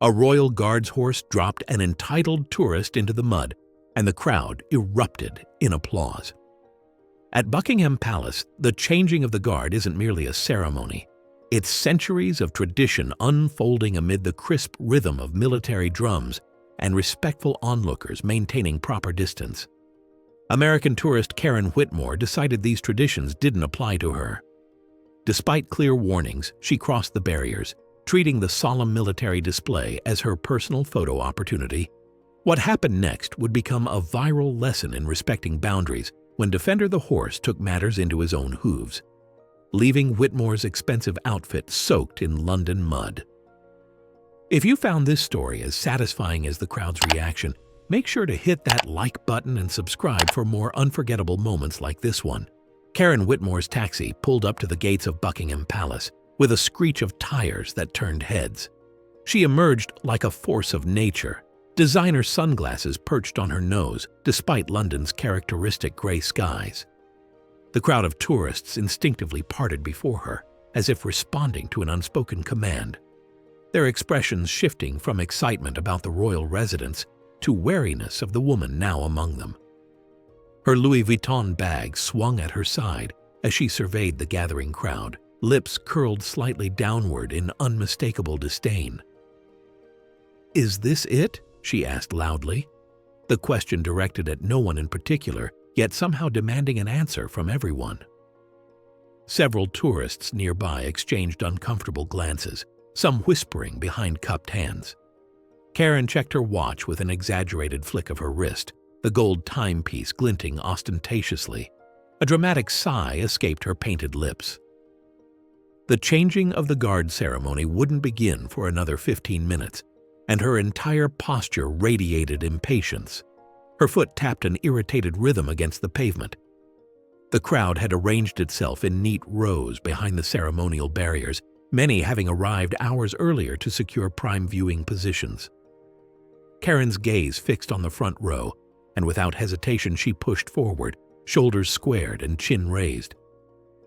A royal guard's horse dropped an entitled tourist into the mud, and the crowd erupted in applause. At Buckingham Palace, the changing of the guard isn't merely a ceremony. It's centuries of tradition unfolding amid the crisp rhythm of military drums and respectful onlookers maintaining proper distance. American tourist Karen Whitmore decided these traditions didn't apply to her. Despite clear warnings, she crossed the barriers, treating the solemn military display as her personal photo opportunity. What happened next would become a viral lesson in respecting boundaries when Defender the horse took matters into his own hooves, leaving Whitmore's expensive outfit soaked in London mud. If you found this story as satisfying as the crowd's reaction, make sure to hit that like button and subscribe for more unforgettable moments like this one. Karen Whitmore's taxi pulled up to the gates of Buckingham Palace with a screech of tires that turned heads. She emerged like a force of nature, designer sunglasses perched on her nose despite London's characteristic gray skies. The crowd of tourists instinctively parted before her, as if responding to an unspoken command, their expressions shifting from excitement about the royal residence to wariness of the woman now among them. Her Louis Vuitton bag swung at her side as she surveyed the gathering crowd, lips curled slightly downward in unmistakable disdain. "Is this it?" she asked loudly, the question directed at no one in particular, yet somehow demanding an answer from everyone. Several tourists nearby exchanged uncomfortable glances, some whispering behind cupped hands. Karen checked her watch with an exaggerated flick of her wrist, the gold timepiece glinting ostentatiously. A dramatic sigh escaped her painted lips. The changing of the guard ceremony wouldn't begin for another 15 minutes, and her entire posture radiated impatience. Her foot tapped an irritated rhythm against the pavement. The crowd had arranged itself in neat rows behind the ceremonial barriers, many having arrived hours earlier to secure prime viewing positions. Karen's gaze fixed on the front row, and without hesitation she pushed forward, shoulders squared and chin raised.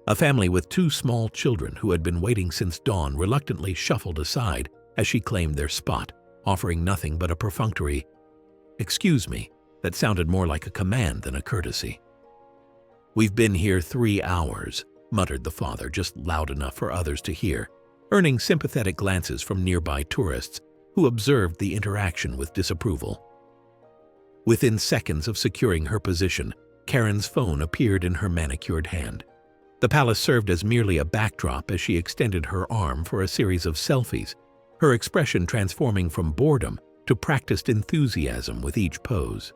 A family with 2 small children who had been waiting since dawn reluctantly shuffled aside as she claimed their spot, offering nothing but a perfunctory, "Excuse me," that sounded more like a command than a courtesy. "We've been here 3 hours," muttered the father, just loud enough for others to hear, earning sympathetic glances from nearby tourists who observed the interaction with disapproval. Within seconds of securing her position, Karen's phone appeared in her manicured hand. The palace served as merely a backdrop as she extended her arm for a series of selfies, her expression transforming from boredom to practiced enthusiasm with each pose.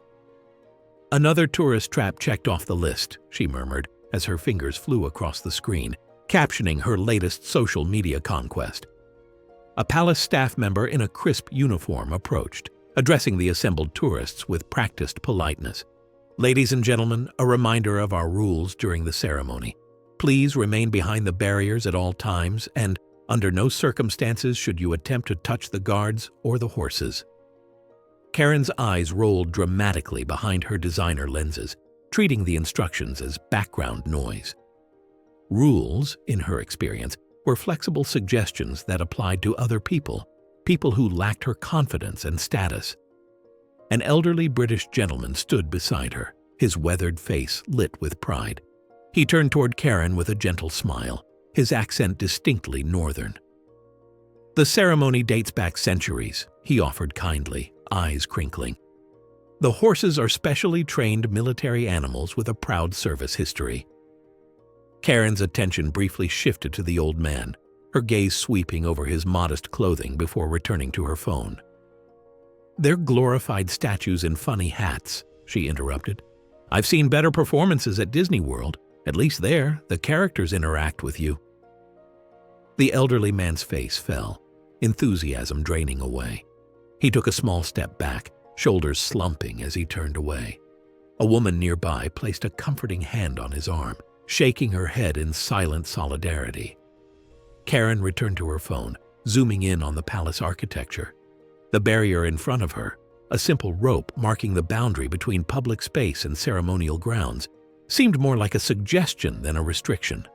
"Another tourist trap checked off the list," she murmured as her fingers flew across the screen, captioning her latest social media conquest. A palace staff member in a crisp uniform approached, addressing the assembled tourists with practiced politeness. "Ladies and gentlemen, a reminder of our rules during the ceremony. Please remain behind the barriers at all times, and under no circumstances should you attempt to touch the guards or the horses." Karen's eyes rolled dramatically behind her designer lenses, treating the instructions as background noise. Rules, in her experience, were flexible suggestions that applied to other people who lacked her confidence and status. An elderly British gentleman stood beside her, his weathered face lit with pride. He turned toward Karen with a gentle smile, his accent distinctly northern. "The ceremony dates back centuries," he offered kindly, eyes crinkling. "The horses are specially trained military animals with a proud service history." Karen's attention briefly shifted to the old man, her gaze sweeping over his modest clothing before returning to her phone. "They're glorified statues in funny hats," she interrupted. "I've seen better performances at Disney World. At least there, the characters interact with you." The elderly man's face fell, enthusiasm draining away. He took a small step back, shoulders slumping as he turned away. A woman nearby placed a comforting hand on his arm, shaking her head in silent solidarity. Karen returned to her phone, zooming in on the palace architecture. The barrier in front of her, a simple rope marking the boundary between public space and ceremonial grounds, seemed more like a suggestion than a restriction.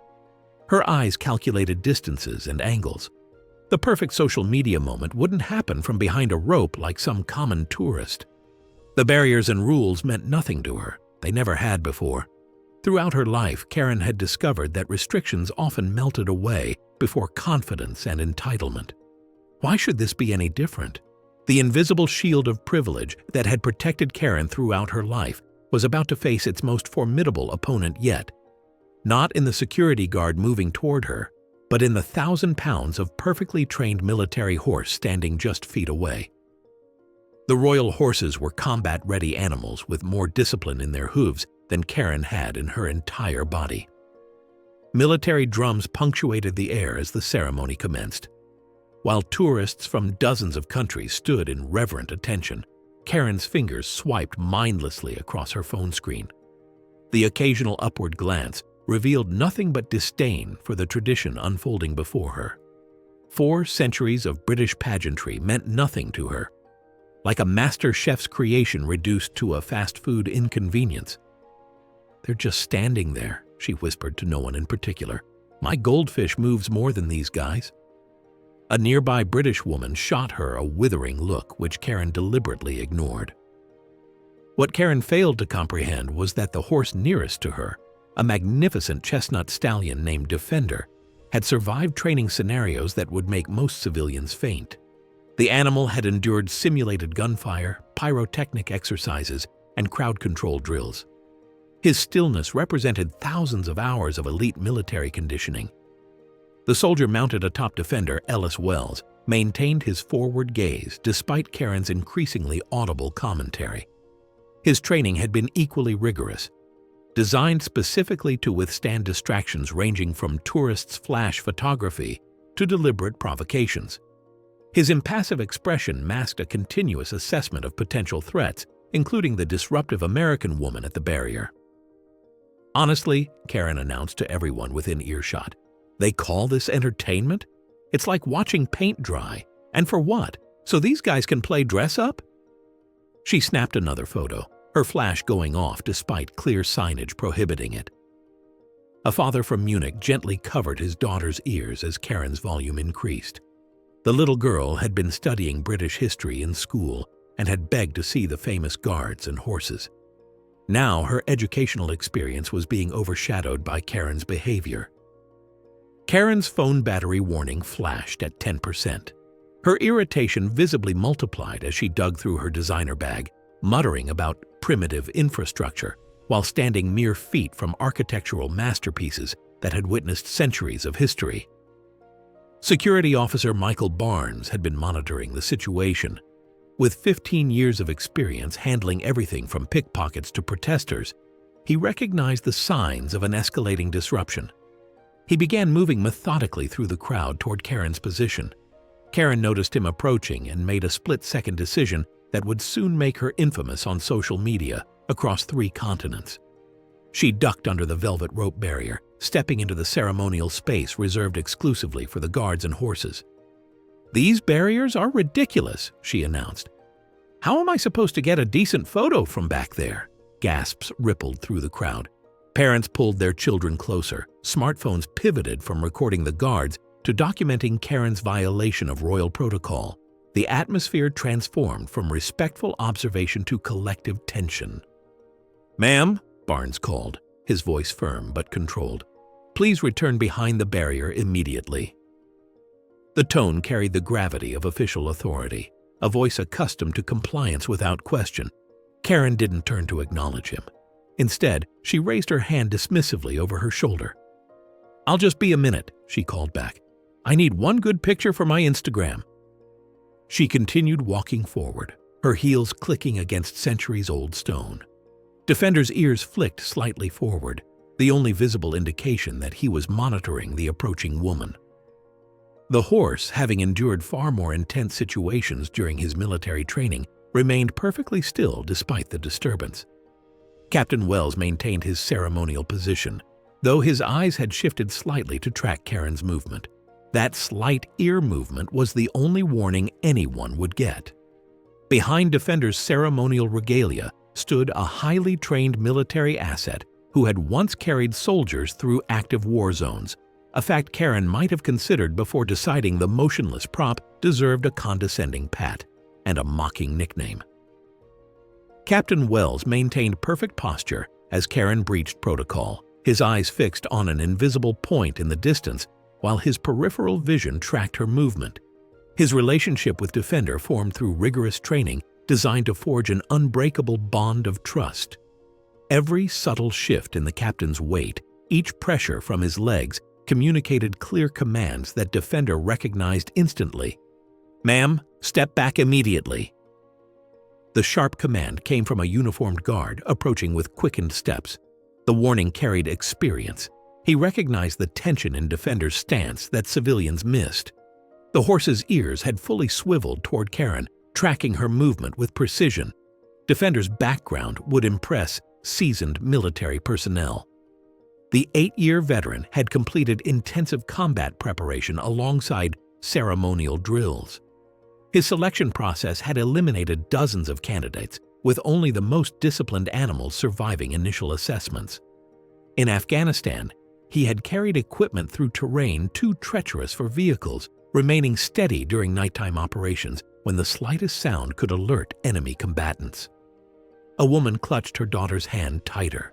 Her eyes calculated distances and angles. The perfect social media moment wouldn't happen from behind a rope like some common tourist. The barriers and rules meant nothing to her. They never had before. Throughout her life, Karen had discovered that restrictions often melted away before confidence and entitlement. Why should this be any different? The invisible shield of privilege that had protected Karen throughout her life was about to face its most formidable opponent yet. Not in the security guard moving toward her, but in the 1,000 pounds of perfectly trained military horse standing just feet away. The royal horses were combat-ready animals with more discipline in their hooves than Karen had in her entire body. Military drums punctuated the air as the ceremony commenced. While tourists from dozens of countries stood in reverent attention, Karen's fingers swiped mindlessly across her phone screen. The occasional upward glance revealed nothing but disdain for the tradition unfolding before her. 4 centuries of British pageantry meant nothing to her, like a master chef's creation reduced to a fast food inconvenience. "They're just standing there," she whispered to no one in particular. "My goldfish moves more than these guys." A nearby British woman shot her a withering look which Karen deliberately ignored. What Karen failed to comprehend was that the horse nearest to her, a magnificent chestnut stallion named Defender, had survived training scenarios that would make most civilians faint. The animal had endured simulated gunfire, pyrotechnic exercises, and crowd control drills. His stillness represented thousands of hours of elite military conditioning. The soldier mounted atop Defender, Ellis Wells, maintained his forward gaze despite Karen's increasingly audible commentary. His training had been equally rigorous, designed specifically to withstand distractions ranging from tourists' flash photography to deliberate provocations. His impassive expression masked a continuous assessment of potential threats, including the disruptive American woman at the barrier. "Honestly," Karen announced to everyone within earshot, "they call this entertainment? It's like watching paint dry. And for what? So these guys can play dress-up?" She snapped another photo, her flash going off despite clear signage prohibiting it. A father from Munich gently covered his daughter's ears as Karen's volume increased. The little girl had been studying British history in school and had begged to see the famous guards and horses. Now her educational experience was being overshadowed by Karen's behavior. Karen's phone battery warning flashed at 10%. Her irritation visibly multiplied as she dug through her designer bag, muttering about primitive infrastructure while standing mere feet from architectural masterpieces that had witnessed centuries of history. Security Officer Michael Barnes had been monitoring the situation. With 15 years of experience handling everything from pickpockets to protesters, he recognized the signs of an escalating disruption. He began moving methodically through the crowd toward Karen's position. Karen noticed him approaching and made a split-second decision that would soon make her infamous on social media across 3 continents. She ducked under the velvet rope barrier, stepping into the ceremonial space reserved exclusively for the guards and horses. "These barriers are ridiculous," she announced. "How am I supposed to get a decent photo from back there?" Gasps rippled through the crowd. Parents pulled their children closer. Smartphones pivoted from recording the guards to documenting Karen's violation of royal protocol. The atmosphere transformed from respectful observation to collective tension. "Ma'am," Barnes called, his voice firm but controlled, "please return behind the barrier immediately." The tone carried the gravity of official authority, a voice accustomed to compliance without question. Karen didn't turn to acknowledge him. Instead, she raised her hand dismissively over her shoulder. "I'll just be a minute," she called back. "I need one good picture for my Instagram." She continued walking forward, her heels clicking against centuries-old stone. Defender's ears flicked slightly forward, the only visible indication that he was monitoring the approaching woman. The horse, having endured far more intense situations during his military training, remained perfectly still despite the disturbance. Captain Wells maintained his ceremonial position, though his eyes had shifted slightly to track Karen's movement. That slight ear movement was the only warning anyone would get. Behind Defender's ceremonial regalia stood a highly trained military asset who had once carried soldiers through active war zones, a fact Karen might have considered before deciding the motionless prop deserved a condescending pat and a mocking nickname. Captain Wells maintained perfect posture as Karen breached protocol, his eyes fixed on an invisible point in the distance while his peripheral vision tracked her movement. His relationship with Defender formed through rigorous training designed to forge an unbreakable bond of trust. Every subtle shift in the captain's weight, each pressure from his legs, communicated clear commands that Defender recognized instantly. "Ma'am, step back immediately." The sharp command came from a uniformed guard approaching with quickened steps. The warning carried experience. He recognized the tension in Defender's stance that civilians missed. The horse's ears had fully swiveled toward Karen, tracking her movement with precision. Defender's background would impress seasoned military personnel. The 8-year veteran had completed intensive combat preparation alongside ceremonial drills. His selection process had eliminated dozens of candidates, with only the most disciplined animals surviving initial assessments. In Afghanistan, he had carried equipment through terrain too treacherous for vehicles, remaining steady during nighttime operations when the slightest sound could alert enemy combatants. A woman clutched her daughter's hand tighter.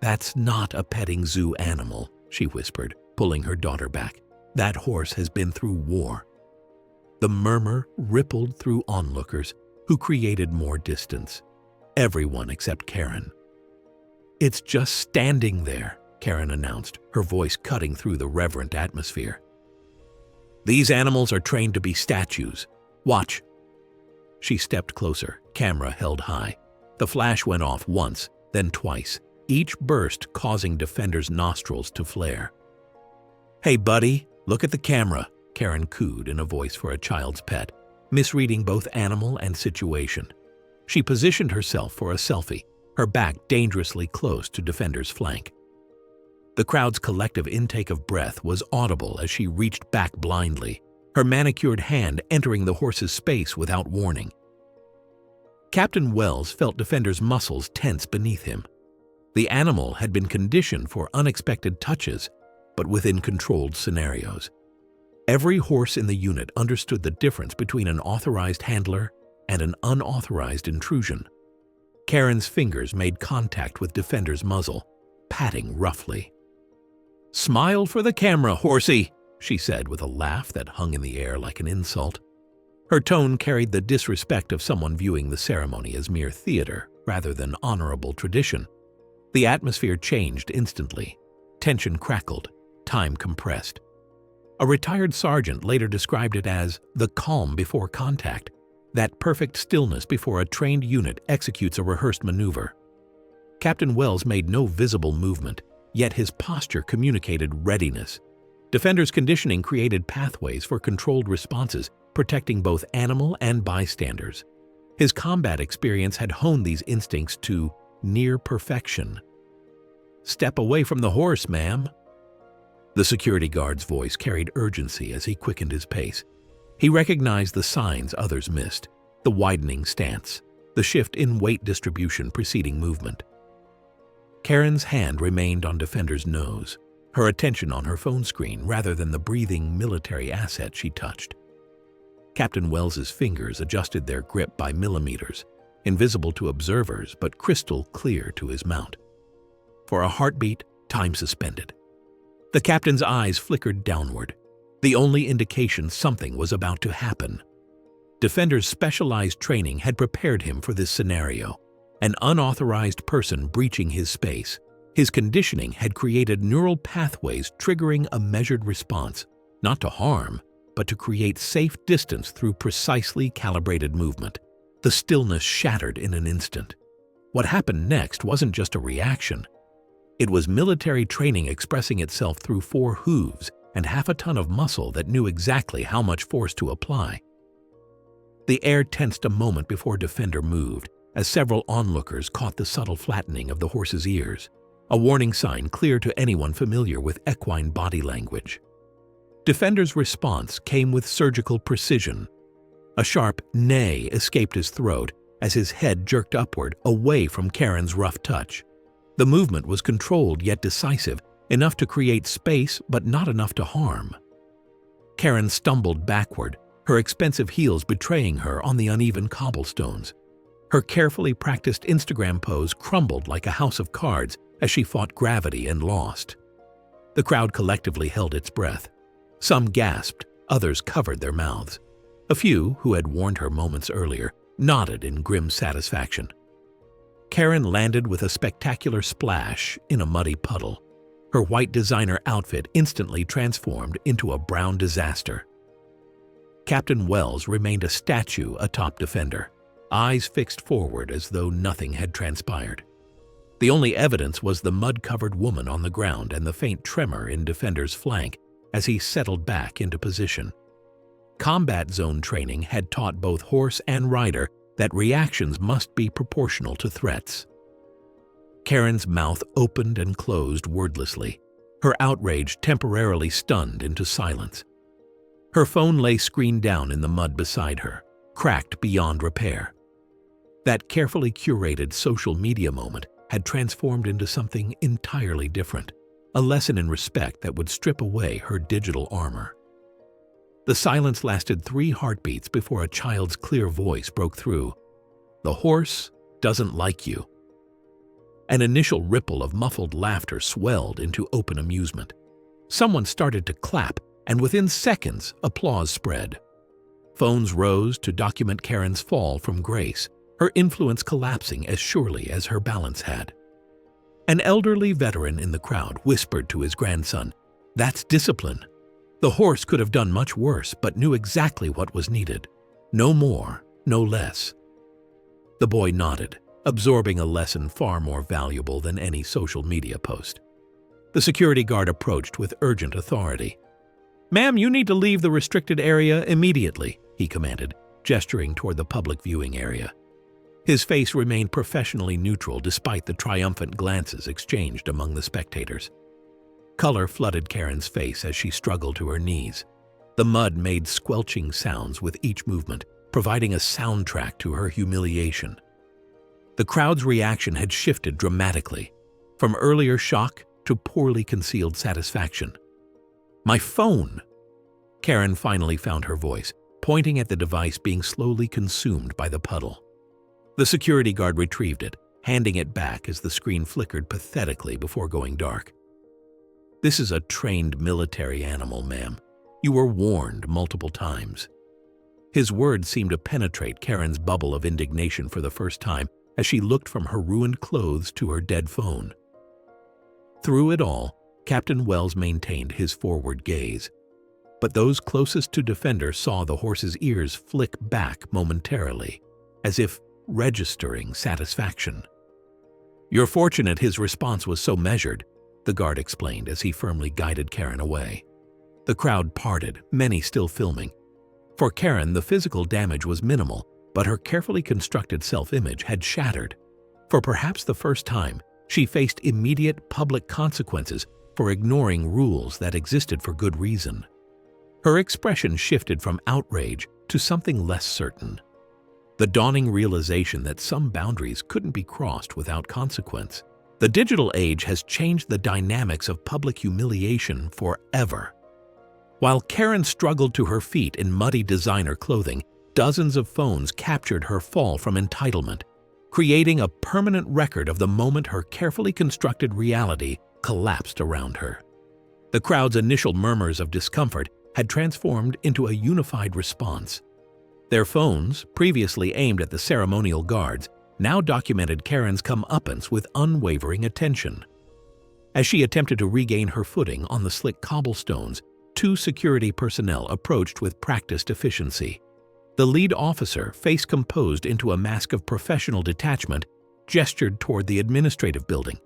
"That's not a petting zoo animal," she whispered, pulling her daughter back. "That horse has been through war." The murmur rippled through onlookers, who created more distance. Everyone except Karen. "It's just standing there," Karen announced, her voice cutting through the reverent atmosphere. "These animals are trained to be statues. Watch." She stepped closer, camera held high. The flash went off once, then twice, each burst causing Defender's nostrils to flare. "Hey buddy, look at the camera," Karen cooed in a voice for a child's pet, misreading both animal and situation. She positioned herself for a selfie, her back dangerously close to Defender's flank. The crowd's collective intake of breath was audible as she reached back blindly, her manicured hand entering the horse's space without warning. Captain Wells felt Defender's muscles tense beneath him. The animal had been conditioned for unexpected touches, but within controlled scenarios. Every horse in the unit understood the difference between an authorized handler and an unauthorized intrusion. Karen's fingers made contact with Defender's muzzle, patting roughly. "Smile for the camera, horsey," she said with a laugh that hung in the air like an insult. Her tone carried the disrespect of someone viewing the ceremony as mere theater rather than honorable tradition. The atmosphere changed instantly. Tension crackled, time compressed. A retired sergeant later described it as the calm before contact, that perfect stillness before a trained unit executes a rehearsed maneuver. Captain Wells made no visible movement, yet his posture communicated readiness. Defender's conditioning created pathways for controlled responses, protecting both animal and bystanders. His combat experience had honed these instincts to near perfection. "Step away from the horse, ma'am." The security guard's voice carried urgency as he quickened his pace. He recognized the signs others missed, the widening stance, the shift in weight distribution preceding movement. Karen's hand remained on Defender's nose, her attention on her phone screen rather than the breathing military asset she touched. Captain Wells's fingers adjusted their grip by millimeters, invisible to observers but crystal clear to his mount. For a heartbeat, time suspended. The captain's eyes flickered downward, the only indication something was about to happen. Defender's specialized training had prepared him for this scenario, an unauthorized person breaching his space. His conditioning had created neural pathways triggering a measured response, not to harm, but to create safe distance through precisely calibrated movement. The stillness shattered in an instant. What happened next wasn't just a reaction. It was military training expressing itself through 4 hooves and half a ton of muscle that knew exactly how much force to apply. The air tensed a moment before Defender moved, as several onlookers caught the subtle flattening of the horse's ears, a warning sign clear to anyone familiar with equine body language. Defender's response came with surgical precision. A sharp neigh escaped his throat as his head jerked upward away from Karen's rough touch. The movement was controlled yet decisive, enough to create space but not enough to harm. Karen stumbled backward, her expensive heels betraying her on the uneven cobblestones. Her carefully practiced Instagram pose crumbled like a house of cards as she fought gravity and lost. The crowd collectively held its breath. Some gasped, others covered their mouths. A few, who had warned her moments earlier, nodded in grim satisfaction. Karen landed with a spectacular splash in a muddy puddle. Her white designer outfit instantly transformed into a brown disaster. Captain Wells remained a statue atop Defender, eyes fixed forward as though nothing had transpired. The only evidence was the mud-covered woman on the ground and the faint tremor in Defender's flank as he settled back into position. Combat zone training had taught both horse and rider that reactions must be proportional to threats. Karen's mouth opened and closed wordlessly, her outrage temporarily stunned into silence. Her phone lay screened down in the mud beside her, cracked beyond repair. That carefully curated social media moment had transformed into something entirely different, a lesson in respect that would strip away her digital armor. The silence lasted 3 heartbeats before a child's clear voice broke through. "The horse doesn't like you." An initial ripple of muffled laughter swelled into open amusement. Someone started to clap, and within seconds, applause spread. Phones rose to document Karen's fall from grace, her influence collapsing as surely as her balance had. An elderly veteran in the crowd whispered to his grandson, "That's discipline." The horse could have done much worse, but knew exactly what was needed. No more, no less. The boy nodded, absorbing a lesson far more valuable than any social media post. The security guard approached with urgent authority. "Ma'am, you need to leave the restricted area immediately," he commanded, gesturing toward the public viewing area. His face remained professionally neutral despite the triumphant glances exchanged among the spectators. Color flooded Karen's face as she struggled to her knees. The mud made squelching sounds with each movement, providing a soundtrack to her humiliation. The crowd's reaction had shifted dramatically, from earlier shock to poorly concealed satisfaction. "My phone!" Karen finally found her voice, pointing at the device being slowly consumed by the puddle. The security guard retrieved it, handing it back as the screen flickered pathetically before going dark. "This is a trained military animal, ma'am. You were warned multiple times." His words seemed to penetrate Karen's bubble of indignation for the first time as she looked from her ruined clothes to her dead phone. Through it all, Captain Wells maintained his forward gaze. But those closest to Defender saw the horse's ears flick back momentarily, as if registering satisfaction. "You're fortunate his response was so measured," the guard explained as he firmly guided Karen away. The crowd parted, many still filming. For Karen, the physical damage was minimal, but her carefully constructed self-image had shattered. For perhaps the first time, she faced immediate public consequences for ignoring rules that existed for good reason. Her expression shifted from outrage to something less certain. The dawning realization that some boundaries couldn't be crossed without consequence. The digital age has changed the dynamics of public humiliation forever. While Karen struggled to her feet in muddy designer clothing, dozens of phones captured her fall from entitlement, creating a permanent record of the moment her carefully constructed reality collapsed around her. The crowd's initial murmurs of discomfort had transformed into a unified response. Their phones, previously aimed at the ceremonial guards, now documented Karen's comeuppance with unwavering attention. As she attempted to regain her footing on the slick cobblestones, 2 security personnel approached with practiced efficiency. The lead officer, face composed into a mask of professional detachment, gestured toward the administrative building.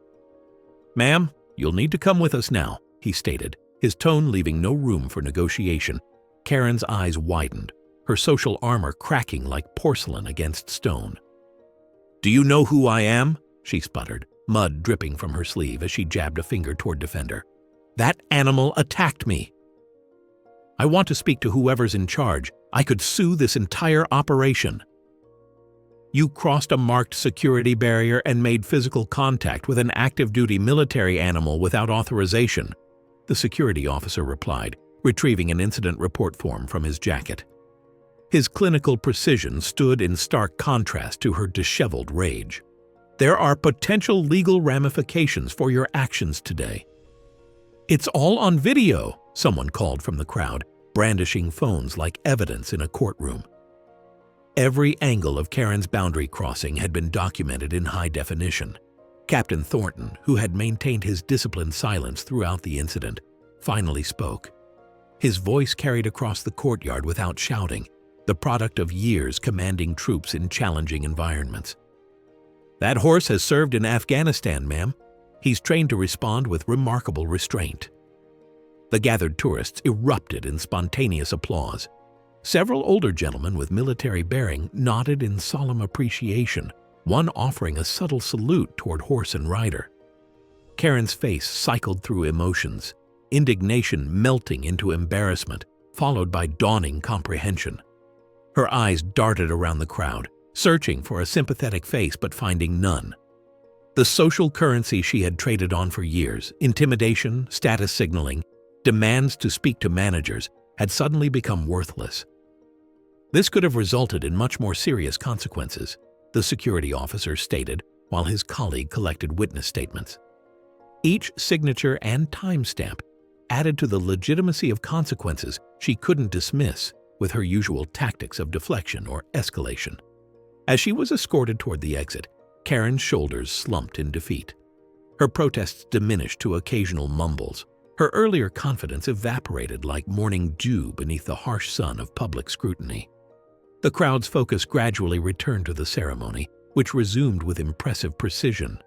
"Ma'am, you'll need to come with us now," he stated, his tone leaving no room for negotiation. Karen's eyes widened, her social armor cracking like porcelain against stone. "Do you know who I am?" she sputtered, mud dripping from her sleeve as she jabbed a finger toward Defender. "That animal attacked me. I want to speak to whoever's in charge. I could sue this entire operation." You crossed a marked security barrier and made physical contact with an active-duty military animal without authorization," the security officer replied, retrieving an incident report form from his jacket. His clinical precision stood in stark contrast to her disheveled rage. "There are potential legal ramifications for your actions today." "It's all on video," someone called from the crowd, brandishing phones like evidence in a courtroom. Every angle of Karen's boundary crossing had been documented in high definition. Captain Thornton, who had maintained his disciplined silence throughout the incident, finally spoke. His voice carried across the courtyard without shouting, the product of years commanding troops in challenging environments. "That horse has served in Afghanistan, ma'am. He's trained to respond with remarkable restraint." The gathered tourists erupted in spontaneous applause. Several older gentlemen with military bearing nodded in solemn appreciation, one offering a subtle salute toward horse and rider. Karen's face cycled through emotions, indignation melting into embarrassment, followed by dawning comprehension. Her eyes darted around the crowd, searching for a sympathetic face but finding none. The social currency she had traded on for years, intimidation, status signaling, demands to speak to managers, had suddenly become worthless. This could have resulted in much more serious consequences, the security officer stated while his colleague collected witness statements. Each signature and timestamp added to the legitimacy of consequences she couldn't dismiss with her usual tactics of deflection or escalation. As she was escorted toward the exit, Karen's shoulders slumped in defeat. Her protests diminished to occasional mumbles. Her earlier confidence evaporated like morning dew beneath the harsh sun of public scrutiny. The crowd's focus gradually returned to the ceremony, which resumed with impressive precision.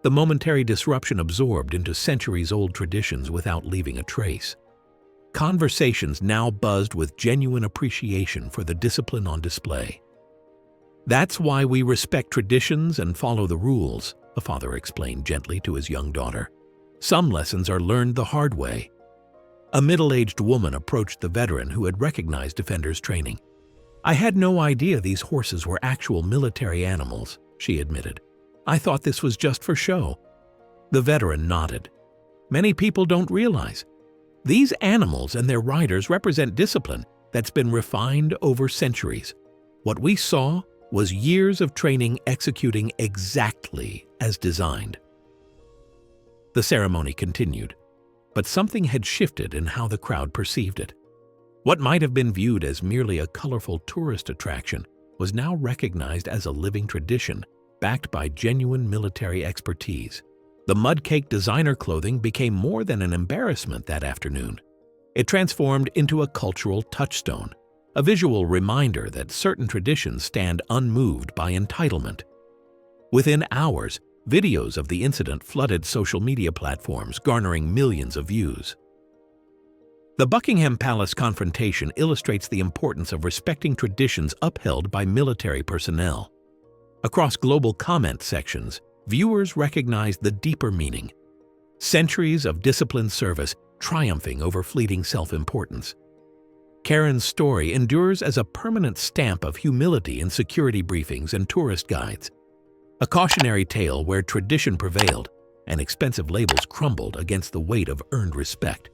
The momentary disruption absorbed into centuries-old traditions without leaving a trace. Conversations now buzzed with genuine appreciation for the discipline on display. "That's why we respect traditions and follow the rules," the father explained gently to his young daughter. "Some lessons are learned the hard way." A middle-aged woman approached the veteran who had recognized Defender's training. "I had no idea these horses were actual military animals," she admitted. "I thought this was just for show." The veteran nodded. "Many people don't realize. These animals and their riders represent discipline that's been refined over centuries. What we saw was years of training executing exactly as designed." The ceremony continued, but something had shifted in how the crowd perceived it. What might have been viewed as merely a colorful tourist attraction was now recognized as a living tradition backed by genuine military expertise. The mud-cake designer clothing became more than an embarrassment that afternoon. It transformed into a cultural touchstone, a visual reminder that certain traditions stand unmoved by entitlement. Within hours, videos of the incident flooded social media platforms, garnering millions of views. The Buckingham Palace confrontation illustrates the importance of respecting traditions upheld by military personnel. Across global comment sections, viewers recognized the deeper meaning. Centuries of disciplined service triumphing over fleeting self-importance. Karen's story endures as a permanent stamp of humility in security briefings and tourist guides. A cautionary tale where tradition prevailed and expensive labels crumbled against the weight of earned respect.